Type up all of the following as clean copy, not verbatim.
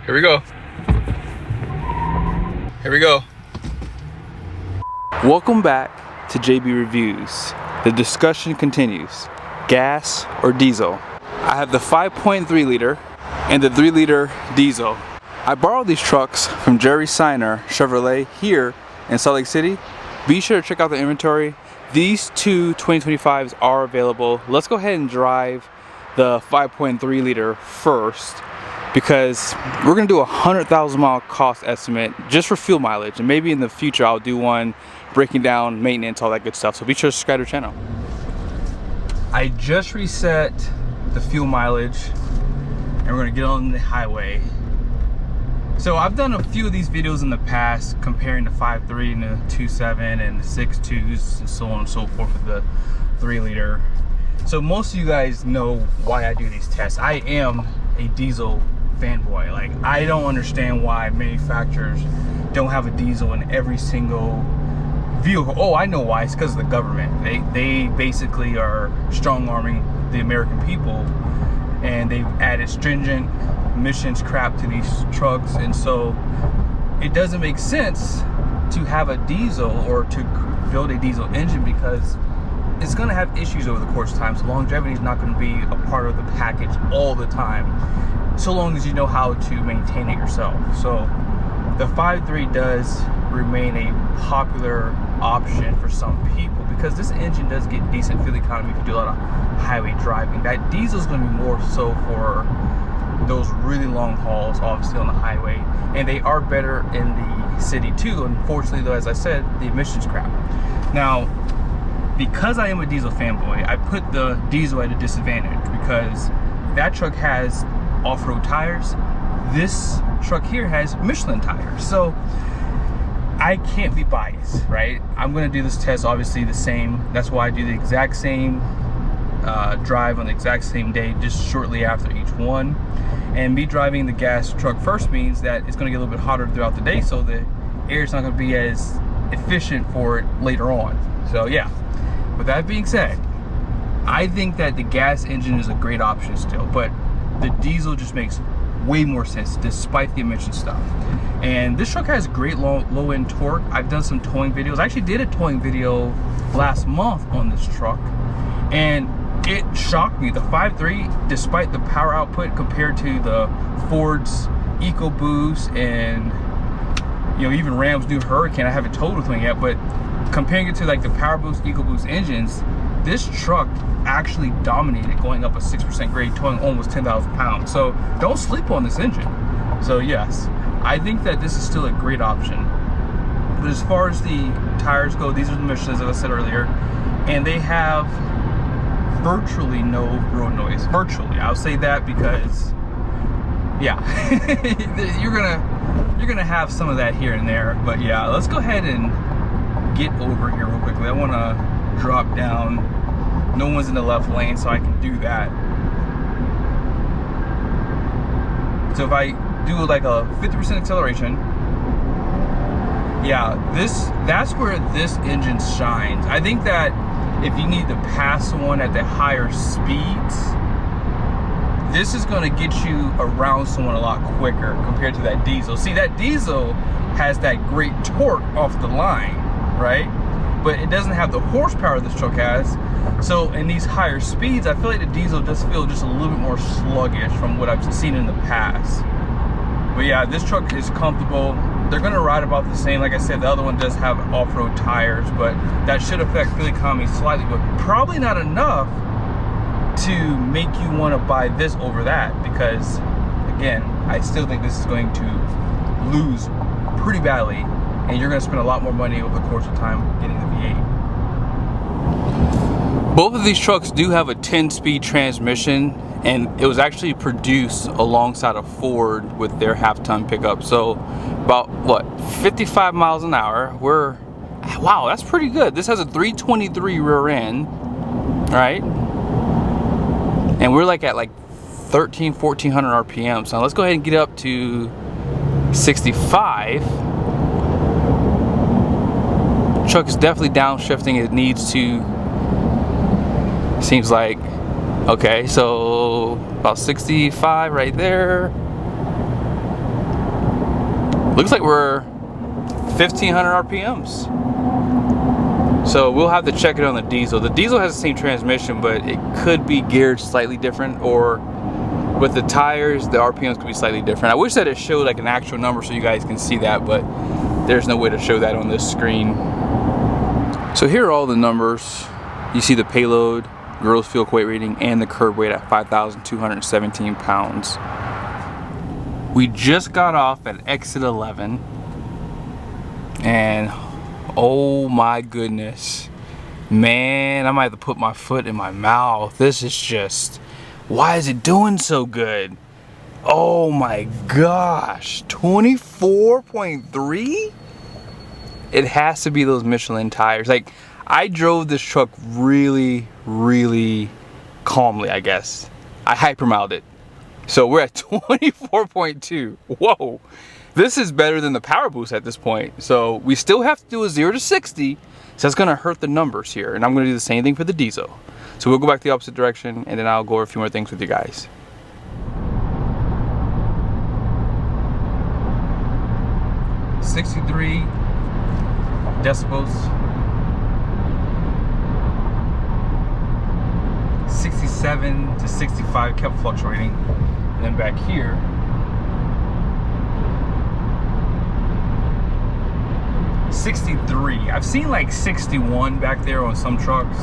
Here we go. Here we go. Welcome back to JB Reviews. The discussion continues. Gas or diesel? I have the 5.3 liter and the 3 liter diesel. I borrowed these trucks from Jerry Seiner Chevrolet here in Salt Lake City. Be sure to check out the inventory. These two 2025s are available. Let's go ahead and drive the 5.3 liter first, because we're gonna do a 100,000 mile cost estimate just for fuel mileage, and maybe in the future I'll do one breaking down maintenance, all that good stuff. So be sure to subscribe to the channel. I just reset the fuel mileage and we're gonna get on the highway. So I've done a few of these videos in the past comparing the 5.3 and the 2.7 and the 6.2s and so on and so forth with the 3 liter. So most of you guys know why I do these tests. I am a diesel fanboy. Like, I don't understand why manufacturers don't have a diesel in every single vehicle. Oh, I know why. It's because of the government. They basically are strong-arming the American people, and they've added stringent emissions crap to these trucks, and so it doesn't make sense to have a diesel or to build a diesel engine, because it's going to have issues over the course of time. So longevity is not going to be a part of the package all the time, so long as you know how to maintain it yourself. So the 5.3 does remain a popular option for some people, because this engine does get decent fuel economy if you do a lot of highway driving. That diesel is going to be more so for those really long hauls, obviously on the highway, and they are better in the city too. Unfortunately though, as I said, the emissions crap. Now, because I am a diesel fanboy, I put the diesel at a disadvantage, because that truck has off-road tires. This truck here has Michelin tires, so I can't be biased, right? I'm gonna do this test obviously the same. That's why I do the exact same drive on the exact same day, just shortly after each one. And me driving the gas truck first means that it's gonna get a little bit hotter throughout the day, so the air is not gonna be as efficient for it later on. So yeah, with that being said, I think that the gas engine is a great option still, but the diesel just makes way more sense despite the emission stuff. And this truck has great low end torque. I've done some towing videos. I actually did a towing video last month on this truck, and it shocked me. The 5.3, despite the power output compared to the Ford's EcoBoost and, you know, even Ram's new Hurricane, I haven't towed with one yet, but comparing it to like the PowerBoost, EcoBoost engines, this truck actually dominated, going up a 6% grade, towing almost 10,000 pounds. So don't sleep on this engine. So yes, I think that this is still a great option. But as far as the tires go, these are the Michelins, as I said earlier, and they have virtually no road noise. Virtually, I'll say that, because yeah, you're gonna have some of that here and there. But yeah, let's go ahead and get over here real quickly. I want to drop down. No one's in the left lane, so I can do that. So if I do like a 50% acceleration, yeah, that's where this engine shines. I think that if you need to pass someone at the higher speeds, this is going to get you around someone a lot quicker compared to that diesel. See, that diesel has that great torque off the line, right? But it doesn't have the horsepower this truck has. So in these higher speeds, I feel like the diesel does feel just a little bit more sluggish from what I've seen in the past. But yeah, this truck is comfortable. They're gonna ride about the same. Like I said, the other one does have off-road tires, but that should affect fuel economy slightly, but probably not enough to make you want to buy this over that, because again, I still think this is going to lose pretty badly, and you're gonna spend a lot more money over the course of time getting the V8. Both of these trucks do have a 10-speed transmission, and it was actually produced alongside a Ford with their half-ton pickup. So about what, 55 miles an hour. Wow, that's pretty good. This has a 323 rear end, right? And we're like at like 1400 RPM. So let's go ahead and get up to 65. Truck is definitely downshifting. It needs to. Seems like, okay, so about 65 right there. Looks like we're 1500 RPMs. So we'll have to check it on the diesel. The diesel has the same transmission, but it could be geared slightly different, or with the tires, the RPMs could be slightly different. I wish that it showed like an actual number so you guys can see that, but there's no way to show that on this screen. So here are all the numbers. You see the payload, gross fuel weight rating, and the curb weight at 5,217 pounds. We just got off at exit 11, and oh my goodness, man, I might have to put my foot in my mouth. This is just, why is it doing so good? Oh my gosh, 24.3? It has to be those Michelin tires. Like, I drove this truck really, really calmly, I guess. I hypermiled it. So we're at 24.2. Whoa. This is better than the power boost at this point. So we still have to do a 0 to 60. So that's gonna hurt the numbers here. And I'm gonna do the same thing for the diesel. So we'll go back the opposite direction, and then I'll go over a few more things with you guys. $63 decibels. 67 to 65 kept fluctuating. And then back here, $63. I've seen like 61 back there on some trucks.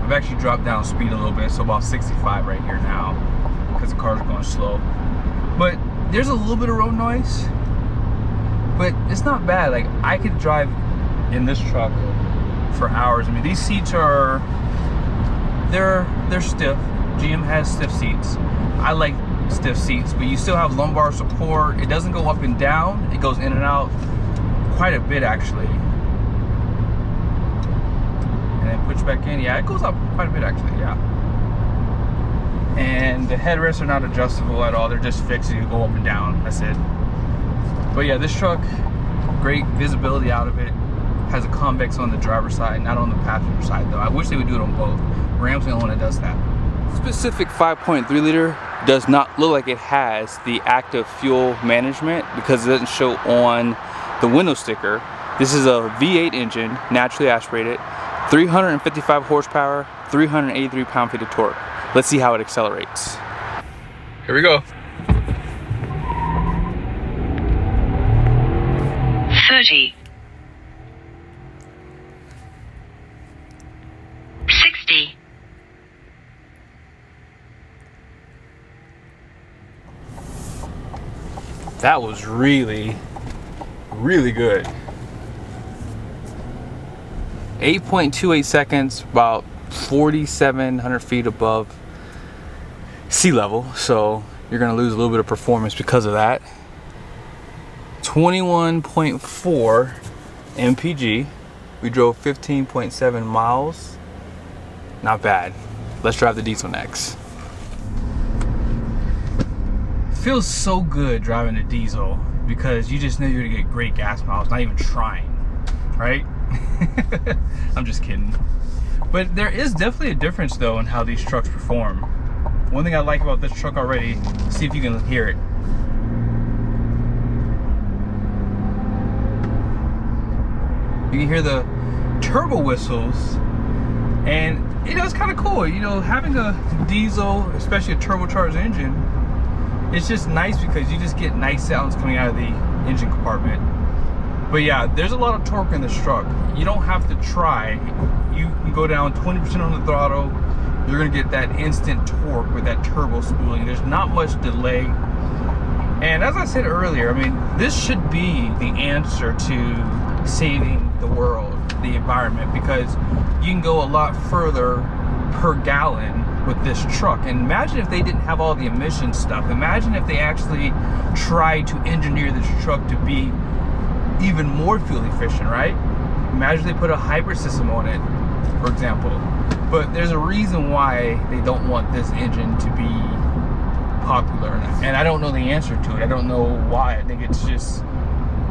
I've actually dropped down speed a little bit, so about 65 right here now, because the car's going slow. But there's a little bit of road noise, but it's not bad. Like, I could drive in this truck for hours. I mean, these seats are, they're stiff. GM has stiff seats. I like stiff seats, but you still have lumbar support. It doesn't go up and down. It goes in and out quite a bit, actually. And then push back in. Yeah, it goes up quite a bit, actually. Yeah. And the headrests are not adjustable at all. They're just fixed. You go up and down. That's it. But yeah, this truck, great visibility out of it. Has a convex on the driver's side, not on the passenger side though. I wish they would do it on both. Ram's the only one that does that. Specific 5.3 liter does not look like it has the active fuel management because it doesn't show on the window sticker. This is a V8 engine, naturally aspirated, 355 horsepower, 383 pound-feet of torque. Let's see how it accelerates. Here we go. 30. 60. That was really, really good. 8.28 seconds, about 4,700 feet above sea level. So you're gonna lose a little bit of performance because of that. 21.4 MPG. We drove 15.7 miles. Not bad. Let's drive the diesel next. Feels so good driving a diesel because you just know you're gonna get great gas miles, not even trying, right? I'm just kidding. But there is definitely a difference though in how these trucks perform. One thing I like about this truck already, see if you can hear it. You can hear the turbo whistles, and you know, it's kind of cool. You know, having a diesel, especially a turbocharged engine, it's just nice because you just get nice sounds coming out of the engine compartment. But yeah, there's a lot of torque in this truck. You don't have to try. You can go down 20% on the throttle. You're gonna get that instant torque with that turbo spooling. There's not much delay. And as I said earlier, I mean, this should be the answer to saving the world, the environment, because you can go a lot further per gallon with this truck. And imagine if they didn't have all the emission stuff. Imagine if they actually tried to engineer this truck to be even more fuel efficient, right? Imagine they put a hybrid system on it, for example. But there's a reason why they don't want this engine to be popular, and I don't know the answer to it. I don't know why. I think it's just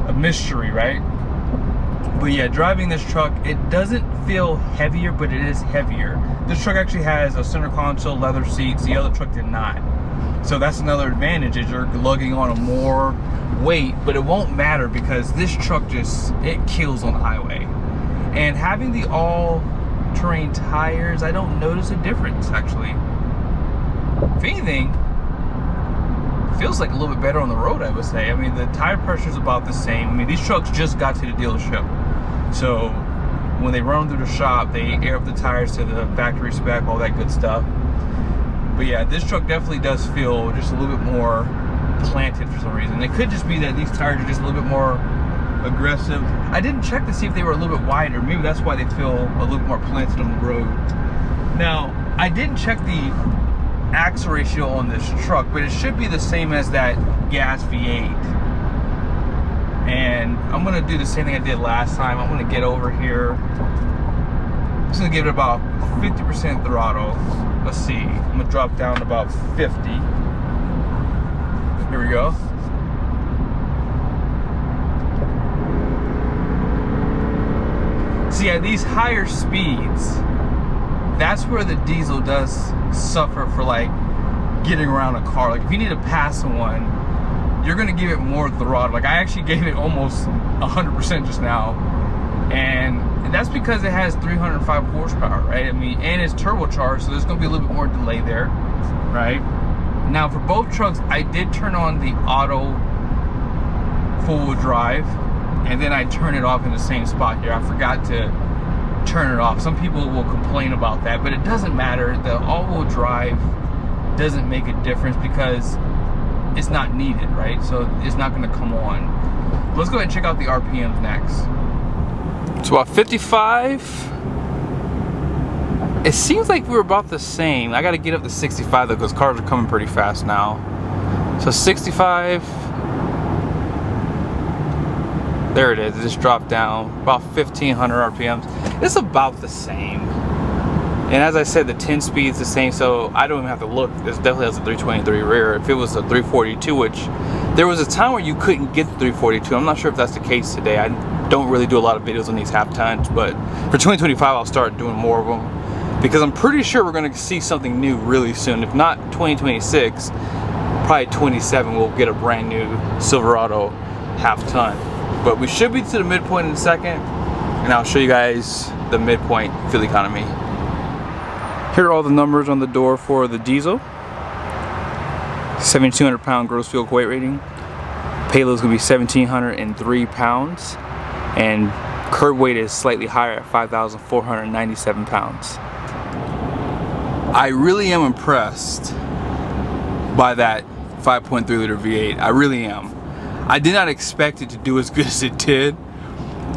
a mystery, right? But yeah, driving this truck, it doesn't feel heavier, but it is heavier. This truck actually has a center console, leather seats. The other truck did not. So that's another advantage, is you're lugging on a more weight, but it won't matter because this truck just, it kills on the highway. And having the all-terrain tires, I don't notice a difference actually. If anything, feels like a little bit better on the road, I would say. I mean, the tire pressure is about the same. I mean, these trucks just got to the dealership, so when they run through the shop, they air up the tires to the factory spec, all that good stuff. But yeah, this truck definitely does feel just a little bit more planted for some reason. It could just be that these tires are just a little bit more aggressive. I didn't check to see if they were a little bit wider. Maybe that's why they feel a little bit more planted on the road. Now, I didn't check the axle ratio on this truck, but it should be the same as that gas V8. And I'm gonna do the same thing I did last time. I'm gonna get over here. I'm just gonna give it about 50% throttle. Let's see, I'm gonna drop down to about 50. Here we go. See, at these higher speeds, that's where the diesel does suffer for like getting around a car. Like if you need to pass someone, you're gonna give it more throttle. Like I actually gave it almost 100% just now. And that's because it has 305 horsepower, right? I mean, and it's turbocharged, so there's gonna be a little bit more delay there, right? Now for both trucks, I did turn on the auto full-wheel drive, and then I turn it off in the same spot here. I forgot to turn it off. Some people will complain about that, but it doesn't matter. The all-wheel drive doesn't make a difference because it's not needed, right? So it's not gonna come on. Let's go ahead and check out the RPMs next. It's about 55. It seems like we're about the same. I gotta get up to 65 though, because cars are coming pretty fast now. So 65. There it is, it just dropped down. About 1500 RPMs. It's about the same. And as I said, the 10 speed's the same, so I don't even have to look. This definitely has a 323 rear. If it was a 342, which there was a time where you couldn't get the 342. I'm not sure if that's the case today. I don't really do a lot of videos on these half tons, but for 2025 I'll start doing more of them because I'm pretty sure we're gonna see something new really soon. If not 2026, probably 27 we'll get a brand new Silverado half ton. But we should be to the midpoint in a second, and I'll show you guys the midpoint fuel economy. Here are all the numbers on the door for the diesel. 7,200 pound gross fuel weight rating. Payload is going to be 1,703 pounds, and curb weight is slightly higher at 5,497 pounds. I really am impressed by that 5.3 liter V8. I really am. I did not expect it to do as good as it did.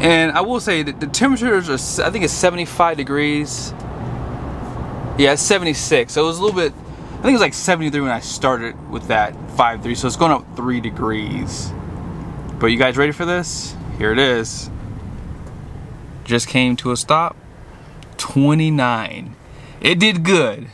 And I will say that the temperatures are, I think it's 75 degrees. Yeah, it's 76. So it was a little bit, I think it was like 73 when I started with that 5.3. So it's going up 3 degrees. But you guys ready for this? Here it is. Just came to a stop. 29. It did good.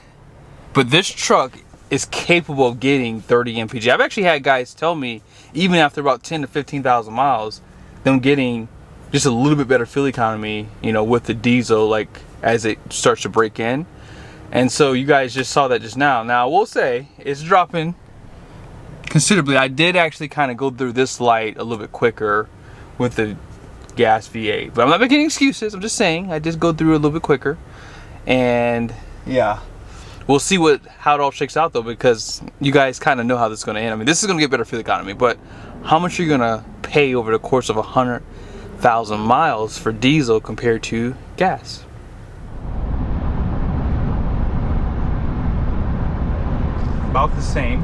But this truck is capable of getting 30 MPG. I've actually had guys tell me, even after about 10 to 15,000 miles, them getting just a little bit better fuel economy, you know, with the diesel, like as it starts to break in. And so you guys just saw that just now. Now I will say it's dropping considerably. I did actually kind of go through this light a little bit quicker with the gas V8, but I'm not making excuses. I'm just saying I just go through a little bit quicker. And yeah, we'll see how it all shakes out though, because you guys kind of know how this is going to end. I mean, this is going to get better fuel economy, but how much are you going to pay over the course of 100,000 miles for diesel compared to gas? About the same.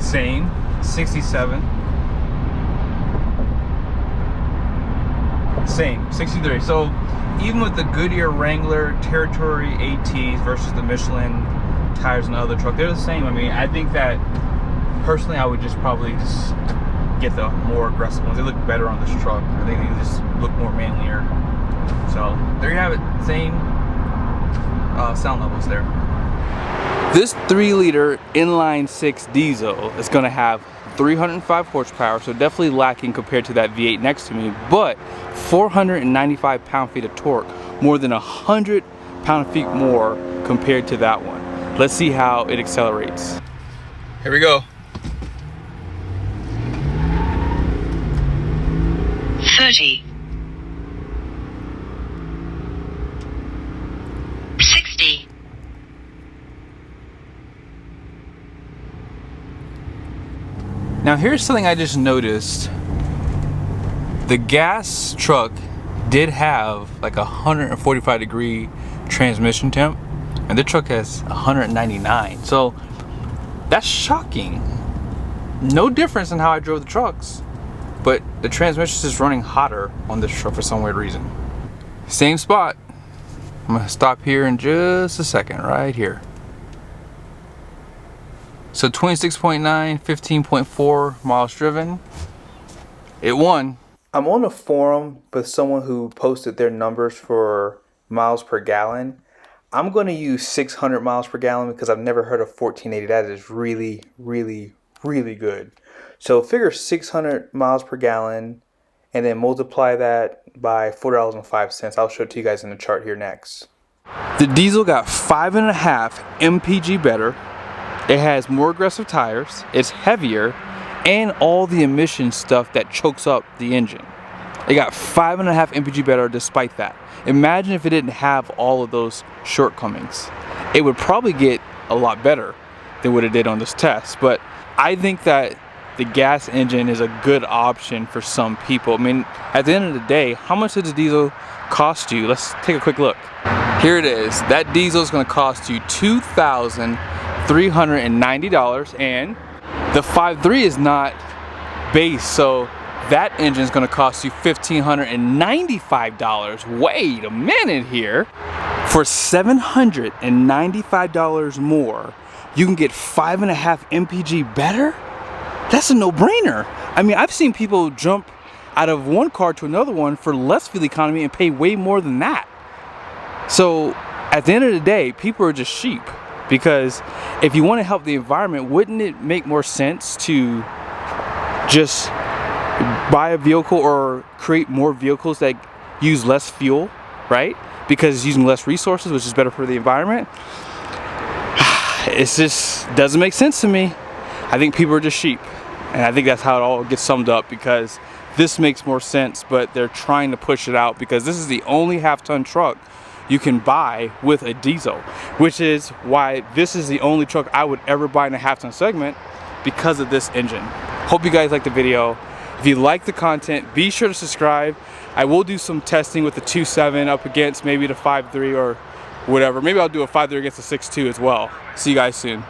Same. 67. Same. 63. So even with the Goodyear Wrangler Territory ATs versus the Michelin tires and the other truck, they're the same. I mean, I think that personally I would just probably just get the more aggressive ones. They look better on this truck. I think they just look more manlier. So there you have it. Same sound levels there. This 3-liter inline 6 diesel is going to have 305 horsepower, so definitely lacking compared to that V8 next to me, but 495 pound-feet of torque, more than 100 pound-feet more compared to that one. Let's see how it accelerates. Here we go. 30. 60. Now here's something I just noticed. The gas truck did have like a 145-degree transmission temp, and the truck has 199. So that's shocking. No difference in how I drove the trucks, but the transmission is running hotter on this truck for some weird reason. Same spot. I'm gonna stop here in just a second, right here. So 26.9, 15.4 miles driven. It won. I'm on a forum with someone who posted their numbers for miles per gallon. I'm going to use 600 miles per gallon because I've never heard of 1480. That is really, really, really good. So figure 600 miles per gallon and then multiply that by $4.05. I'll show it to you guys in the chart here next. The diesel got 5.5 MPG better. It has more aggressive tires. It's heavier. And all the emission stuff that chokes up the engine. It got 5.5 MPG better despite that. Imagine if it didn't have all of those shortcomings. It would probably get a lot better than what it did on this test. But I think that the gas engine is a good option for some people. I mean, at the end of the day, how much does the diesel cost you? Let's take a quick look. Here it is. That diesel is going to cost you $2,390, and the 5.3 is not base, so that engine is going to cost you $1,595. Wait a minute here. For $795 more, you can get 5.5 MPG better? That's a no-brainer. I mean, I've seen people jump out of one car to another one for less fuel economy and pay way more than that. So at the end of the day, people are just sheep. Because if you want to help the environment, wouldn't it make more sense to just buy a vehicle or create more vehicles that use less fuel, right? Because it's using less resources, which is better for the environment. It just doesn't make sense to me. I think people are just sheep. And I think that's how it all gets summed up, because this makes more sense, but they're trying to push it out because this is the only half-ton truck you can buy with a diesel, which is why this is the only truck I would ever buy in a half-ton segment, because of this engine. Hope you guys liked the video. If you like the content, be sure to subscribe. I will do some testing with the 2.7 up against maybe the 5.3 or whatever. Maybe I'll do a 5.3 against the 6.2 as well. See you guys soon.